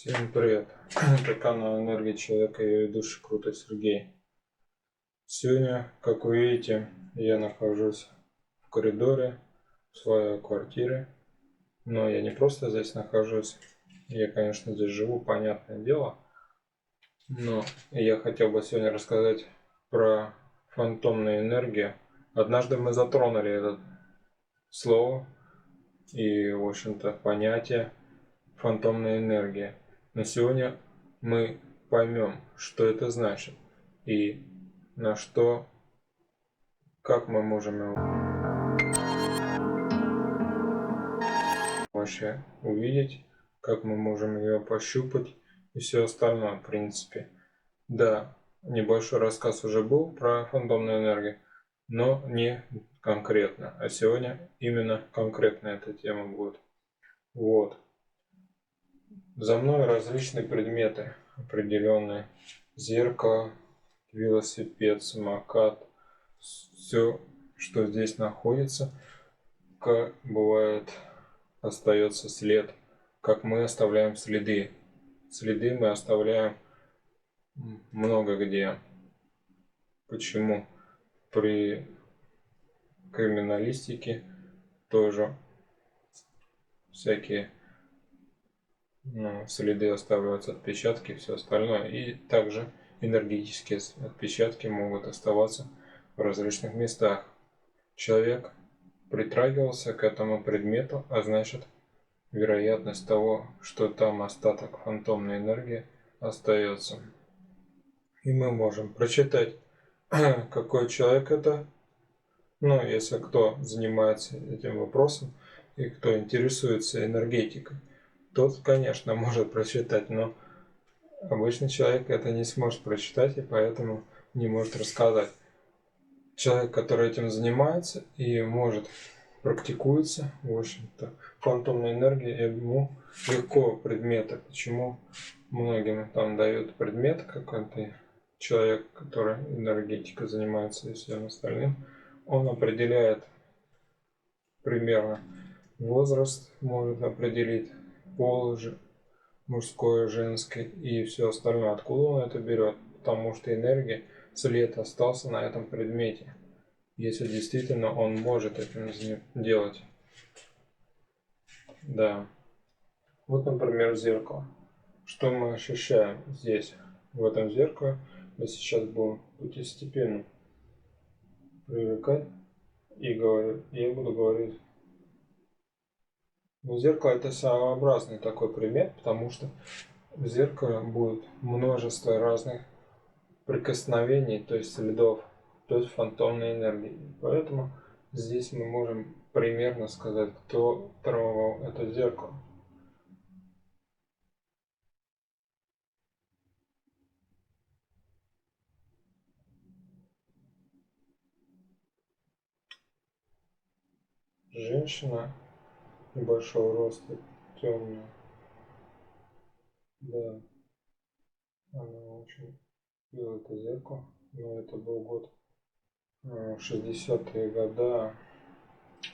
Всем привет! Это канал Энергия Человека и ее ведущий Крутой Сергей. Сегодня, как вы видите, я нахожусь в коридоре в своей квартире. Но я не просто здесь нахожусь, я, конечно, здесь живу, понятное дело. Но я хотел бы сегодня рассказать про фантомную энергию. Однажды мы затронули это слово и, в общем-то, понятие фантомная энергия. Но сегодня мы поймем, что это значит и на что, как мы можем его вообще увидеть, как мы можем ее пощупать и все остальное, в принципе. Да, небольшой рассказ уже был про фантомную энергию, но не конкретно. А сегодня именно конкретно эта тема будет. Вот. За мной различные предметы определенные. Зеркало, велосипед, самокат. Все, что здесь находится, как бывает, остается след. Как мы оставляем следы. Следы мы оставляем много где. Почему? При криминалистике тоже всякие следы оставляются, отпечатки и все остальное. И также энергетические отпечатки могут оставаться в различных местах. Человек притрагивался к этому предмету, а значит, вероятность того, что там остаток фантомной энергии остается. И мы можем прочитать, какой человек это. Ну, если кто занимается этим вопросом и кто интересуется энергетикой, тот, конечно, может прочитать, но обычный человек это не сможет прочитать и поэтому не может рассказать. Человек, который этим занимается и может практикуется, в общем-то, фантомной энергии, ему легко предметы. Почему многим там дают предмет какой-то человек, который энергетикой занимается и всем остальным, он определяет примерно возраст, может определить пол мужской, женский и все остальное. Откуда он это берет? Потому что энергия, след остался на этом предмете. Если действительно он может это делать. Да. Вот, например, зеркало. Что мы ощущаем здесь, в этом зеркале? Мы сейчас будем постепенно привыкать и я буду говорить. Но зеркало это своеобразный такой предмет, потому что в зеркале будет множество разных прикосновений, то есть следов, то есть фантомной энергии. Поэтому здесь мы можем примерно сказать, кто травмовал это зеркало. Женщина небольшого роста, темная. Да, она очень любила это зеркало, но это был год 60-е года.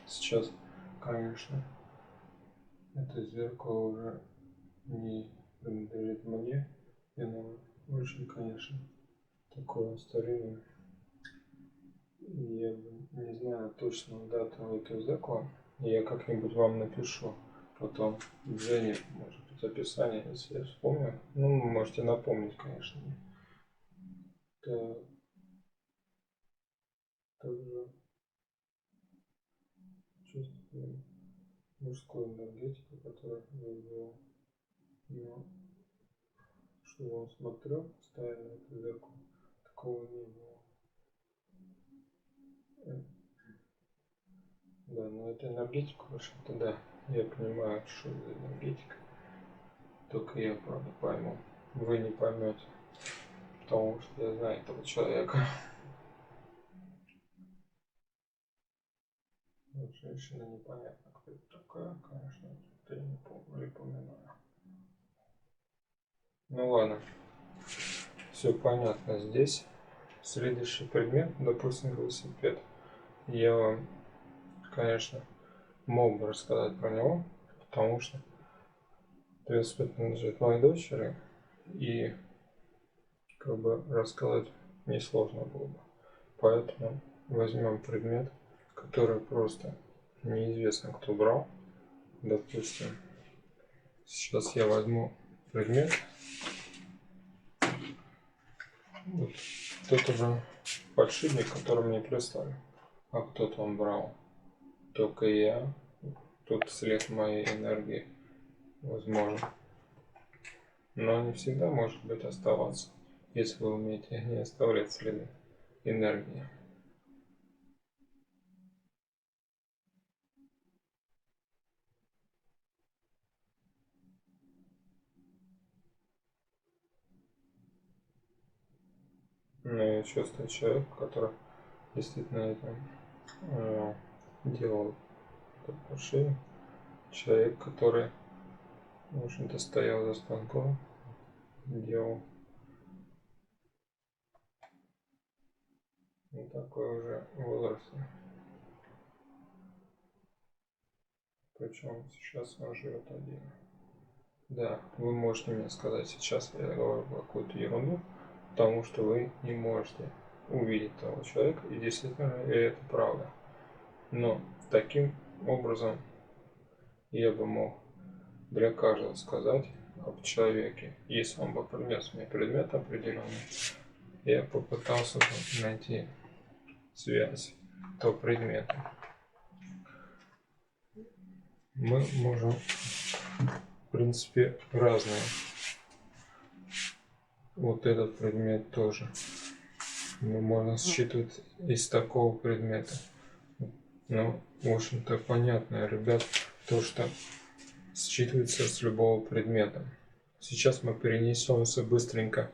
Сейчас, конечно, это зеркало уже не принадлежит мне, и оно очень, конечно, такое старинное. Я не знаю точную дату этого зеркала, я как-нибудь вам напишу потом в Жене, может быть, описание, если я вспомню. Ну, вы можете напомнить, конечно. Это также чувствую мужскую энергетику, которая вызвала. Но что он смотрел постоянно это зеркало, такого не было. Да, но это энергетика, в общем-то, да. Я понимаю, что это энергетика. Только я, правда, пойму. Вы не поймете. Потому что я знаю этого человека. Вот женщина непонятно, кто это такая, конечно, я не припоминаю. Ну ладно, все понятно здесь. Следующий предмет, допустим, велосипед. Я вам, конечно, мог бы рассказать про него, потому что велосипед принадлежит моей дочери, и как бы рассказать несложно было бы. Поэтому возьмем предмет, который просто неизвестно кто брал. Допустим, сейчас я возьму предмет. Вот тот уже подшипник, который мне прислали. А кто-то он брал. Только я. Тут след моей энергии возможен. Но не всегда может быть оставаться, если вы умеете не оставлять следы энергии. Но я чувствую человека, который действительно этим делал этот подшипник. Человек, который, в общем-то, стоял за станком, делал не такой уже возрастный. Причем сейчас он живет один. Да, вы можете мне сказать, сейчас я говорю какую-то ерунду, потому что вы не можете увидеть того человека, и действительно это правда. Но таким образом я бы мог для каждого сказать об человеке, если он бы принес мне предмет определенный, я попытался бы найти связь этого предмета. Мы можем, в принципе, разные. Вот этот предмет тоже. Мы можем считывать из такого предмета. Ну, в общем-то, понятно, ребят, то, что считывается с любого предмета. Сейчас мы перенесемся быстренько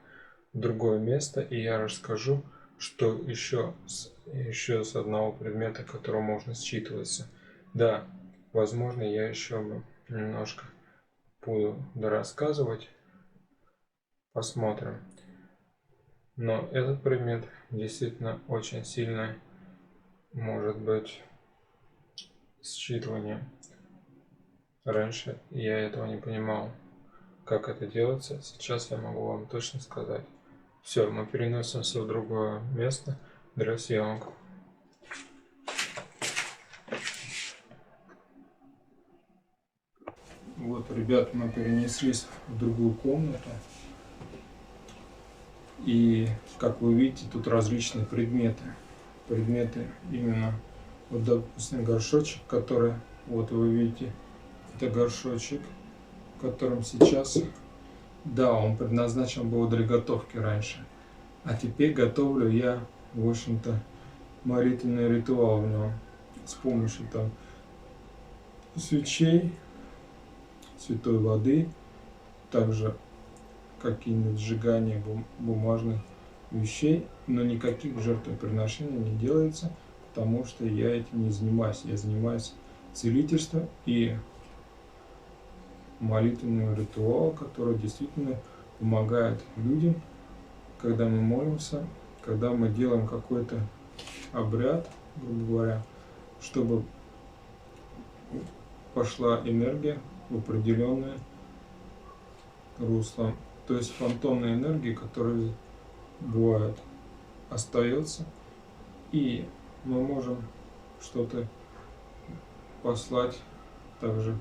в другое место, и я расскажу, что еще с одного предмета, который можно считываться. Да, возможно, я еще немножко буду дорассказывать. Посмотрим. Но этот предмет действительно очень сильно может быть считывание. Раньше я этого не понимал, как это делается. Сейчас я могу вам точно сказать. Все, мы переносимся в другое место для съемок. Вот, ребят, мы перенеслись в другую комнату. И, как вы видите, тут различные предметы. Предметы именно, вот, допустим, горшочек, который, вот вы видите, это горшочек, в котором сейчас, да, он предназначен был для готовки раньше. А теперь готовлю я, в общем-то, молитвенный ритуал в нем с помощью там свечей, святой воды, также какие-нибудь сжигания бумажных вещей, но никаких жертвоприношений не делается, потому что я этим не занимаюсь. Я занимаюсь целительством и молитвенным ритуалом, который действительно помогает людям, когда мы молимся, когда мы делаем какой-то обряд, грубо говоря, чтобы пошла энергия в определенное русло. То есть фантомная энергия, которая бывает, остается, и мы можем что-то послать также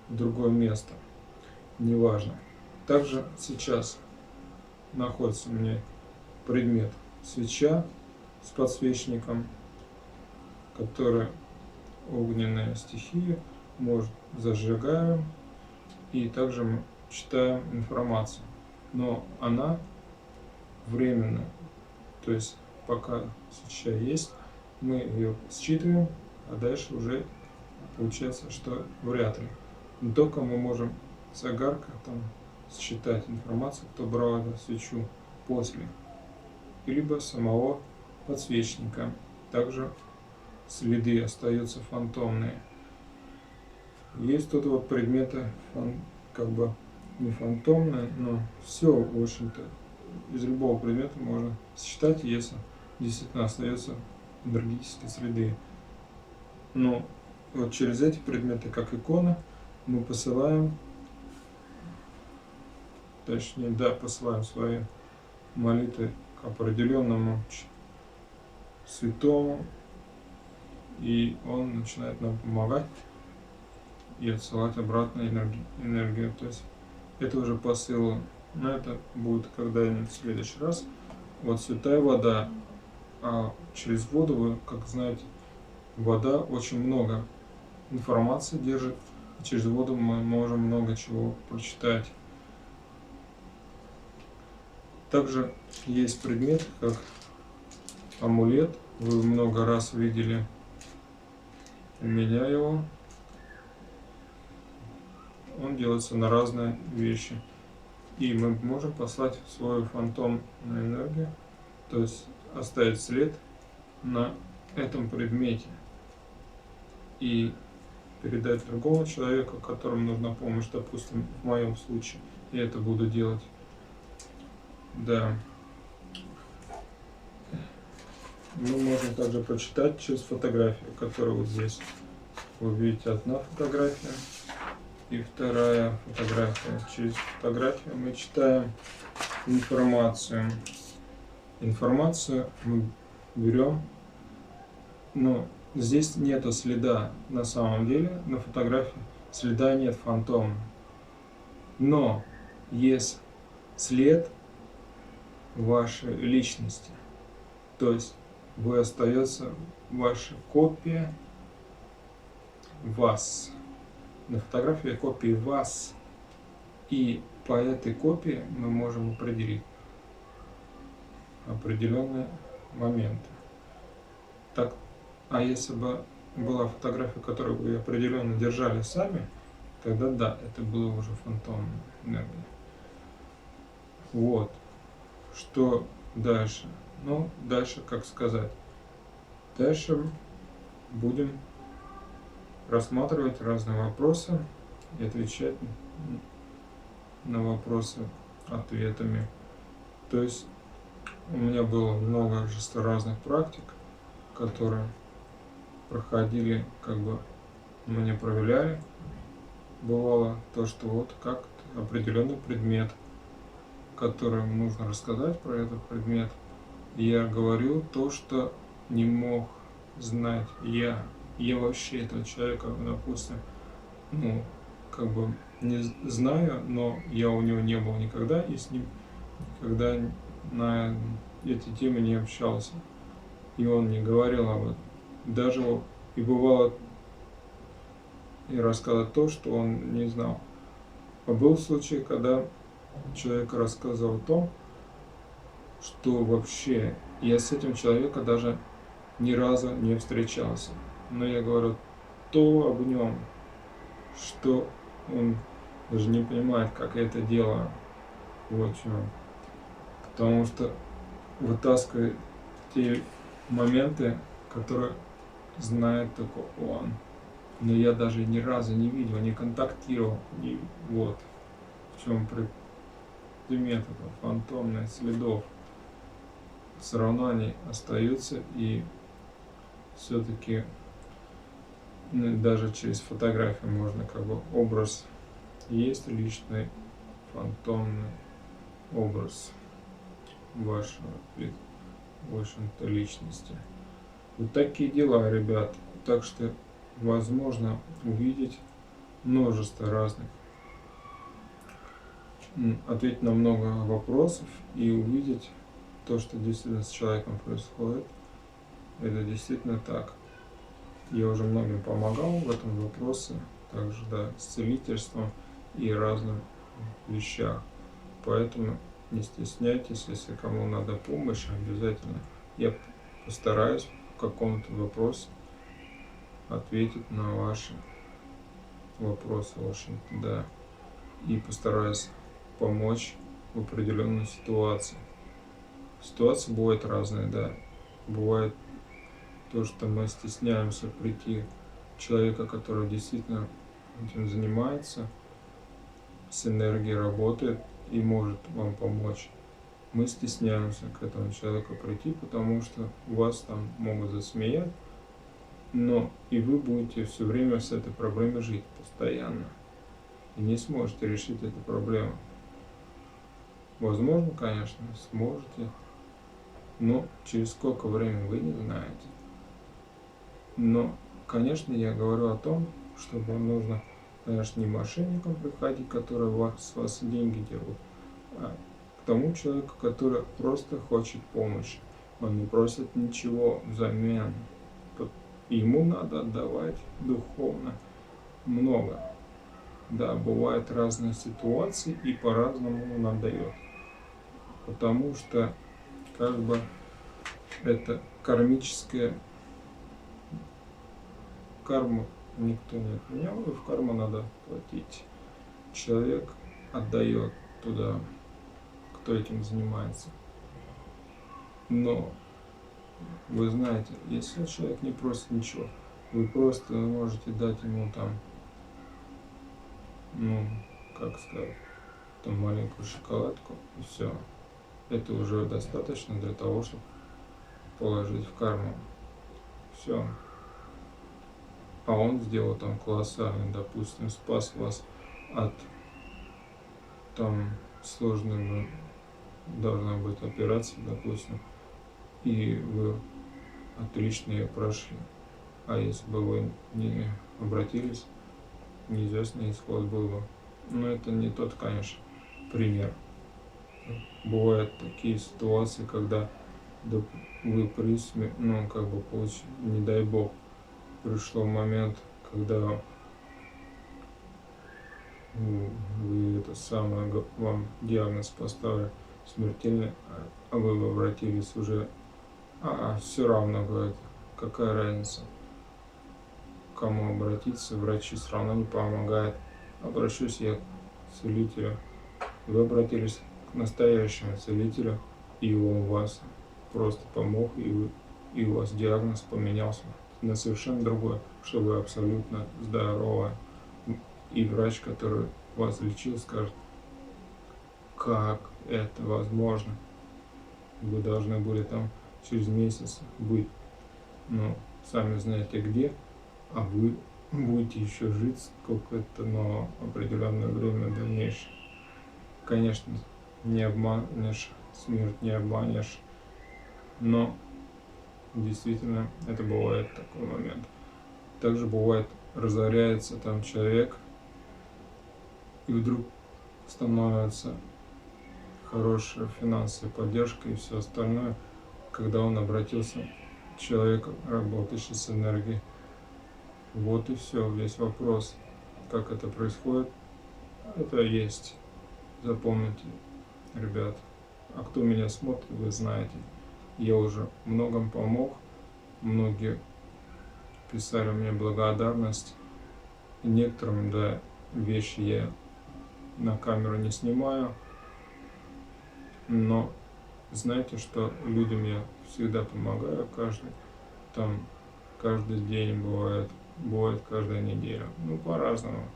в другое место, неважно. Также сейчас находится у меня предмет свеча с подсвечником, который огненная стихия, может зажигаем, и также мы читаем информацию, но она временная, то есть пока свеча есть, мы ее считываем, а дальше уже получается, что вряд ли. Но только мы можем с огарка там считать информацию, кто брал эту свечу после, либо самого подсвечника. Также следы остаются фантомные. Есть тут вот предметы как бы не фантомные, но все, в общем-то, из любого предмета можно считать, если действительно остается энергетические следы. Но вот через эти предметы, как икона, мы посылаем точнее, да, посылаем свои молитвы к определенному святому, и он начинает нам помогать и отсылать обратно энергию. То есть это уже посыл, но это будет когда-нибудь в следующий раз. Вот святая вода, а через воду, вы как знаете, вода очень много информации держит. Через воду мы можем много чего прочитать. Также есть предмет, как амулет. Вы много раз видели у меня его. Он делается на разные вещи. И мы можем послать свою фантомную энергию, то есть оставить след на этом предмете и передать другому человеку, которому нужна помощь, допустим, в моем случае, я это буду делать. Да. Мы можем также прочитать через фотографию, которая вот здесь. Вы видите, одна фотография и вторая фотография. Через фотографию мы читаем информацию. Информацию мы берем, но здесь нету следа на самом деле, на фотографии следа нет фантома. Но есть след вашей личности. То есть вы остается ваша копия вас. На фотографии копия вас. И по этой копии мы можем определить определенные моменты. Так, а если бы была фотография, которую вы определенно держали сами, тогда да, это было уже фантомная энергия. Вот. Что дальше? Ну, дальше, как сказать? Дальше будем рассматривать разные вопросы и отвечать на вопросы ответами. То есть у меня было много разных практик, которые проходили, как бы мне проверяли. Бывало то, что вот как определенный предмет, которым нужно рассказать про этот предмет. Я говорил то, что не мог знать я. Я вообще этого человека, допустим, ну, как бы не знаю, но я у него не был никогда и с ним никогда на эти темы не общался. И он не говорил об этом. Даже и бывало и рассказывать то, что он не знал. А был случай, когда человек рассказывал о том, что вообще я с этим человеком даже ни разу не встречался. Но я говорю то об нем, что он даже не понимает, как я это делаю. Вот в чем. Потому что вытаскивает те моменты, которые знает только он. Но я даже ни разу не видел, не контактировал. Вот в чем предмет этого фантомных следов. Все равно они остаются, и все-таки даже через фотографию можно как бы образ есть, личный фантомный образ вашего, в общем-то, личности. Вот такие дела, ребят. Так что возможно увидеть множество разных, ответить на много вопросов и увидеть то, что действительно с человеком происходит. Это действительно так. Я уже многим помогал в этом вопросе, также да, с целительством и разным вещах. Поэтому не стесняйтесь, если кому надо помощь, обязательно я постараюсь в каком-то вопросе ответить на ваши вопросы, в общем-то, да. И постараюсь помочь в определенной ситуации. Ситуации бывают разные, да. Бывает то, что мы стесняемся прийти к человеку, который действительно этим занимается, с энергией работает и может вам помочь. Мы стесняемся к этому человеку прийти, потому что вас там могут засмеять, но и вы будете все время с этой проблемой жить постоянно и не сможете решить эту проблему. Возможно, конечно, сможете, но через сколько времени вы не знаете. Но, конечно, я говорю о том, чтобы нужно, конечно, не мошенникам приходить, которые с вас деньги дерут, а к тому человеку, который просто хочет помощи. Он не просит ничего взамен. Ему надо отдавать духовно много. Да, бывают разные ситуации, и по-разному он отдает. Потому что, как бы, это кармическая карму никто не отменял, и в карму надо платить. Человек отдает туда, кто этим занимается. Но вы знаете, если человек не просит ничего, вы просто можете дать ему там, как сказать, там маленькую шоколадку, и все. Это уже достаточно для того, чтобы положить в карму. Все. А он сделал там колоссальный, допустим, спас вас от там сложной должна быть операция, допустим, и вы отлично ее прошли. А если бы вы не обратились, неизвестный исход был бы. Но это не тот, конечно, пример. Бывают такие ситуации, когда вы при смерти, не дай бог, пришло момент, когда вы вам диагноз поставили смертельный, а вы обратились уже, все равно, говорит, какая разница, к кому обратиться, врачи все равно не помогают, обращусь я к целителю. Вы обратились к настоящему целителю, и он вас просто помог, и у вас диагноз поменялся на совершенно другой, что вы абсолютно здоровы. И врач, который вас лечил, скажет, как это возможно. Вы должны были там через месяц быть, сами знаете где, а вы будете еще жить сколько-то, но определенное время дальнейшее. Конечно, не обманешь, смерть не обманешь, но действительно это бывает такой момент. Также бывает, разоряется там человек, и вдруг становится хорошая финансовая поддержка и все остальное, когда он обратился к человеку, работающий с энергией. Вот и все, весь вопрос. Как это происходит, это есть. Запомните, ребят. А кто меня смотрит, вы знаете. Я уже многим помог. Многие писали мне благодарность. Некоторым, да, вещи я на камеру не снимаю. Но знаете, что людям я всегда помогаю, каждый день бывает каждая неделя. По-разному.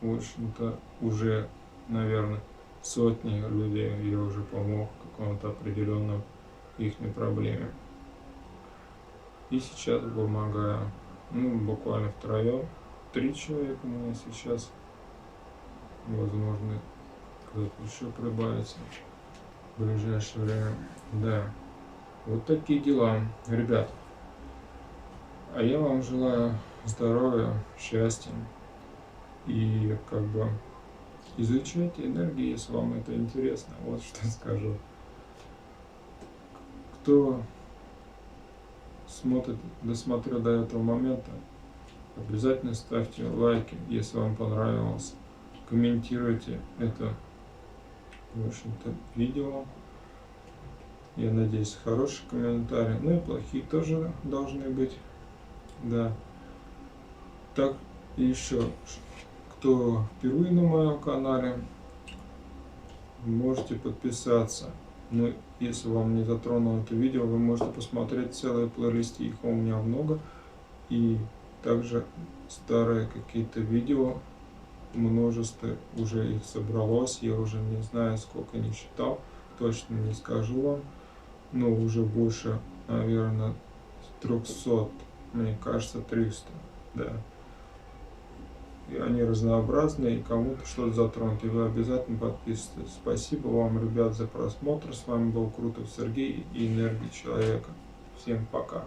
В общем-то, уже, наверное, сотни людей я уже помог какому-то определенному их проблеме. И сейчас помогаю. Буквально втроем. 3 человека у меня сейчас. Возможно, кто-то еще прибавится в ближайшее время. Да. Вот такие дела, ребят. А я вам желаю здоровья, счастья. И изучайте энергии, если вам это интересно. Вот что скажу. Кто досмотрел до этого момента, обязательно ставьте лайки, если вам понравилось. Комментируйте это, в общем-то, видео. Я надеюсь, хорошие комментарии. И плохие тоже должны быть. Да. Так, и еще, кто впервые на моем канале, можете подписаться. Если вам не затронуло это видео, вы можете посмотреть целые плейлисты, их у меня много. И также старые какие-то видео, множество уже их собралось, я уже не знаю, сколько не считал, точно не скажу вам, но уже больше, наверное, 300, мне кажется, 300, да. и они разнообразные, и кому-то что-то затронут, и вы обязательно подписывайтесь. Спасибо вам, ребят, за просмотр. С вами был Крутов Сергей и Энергия Человека. Всем пока.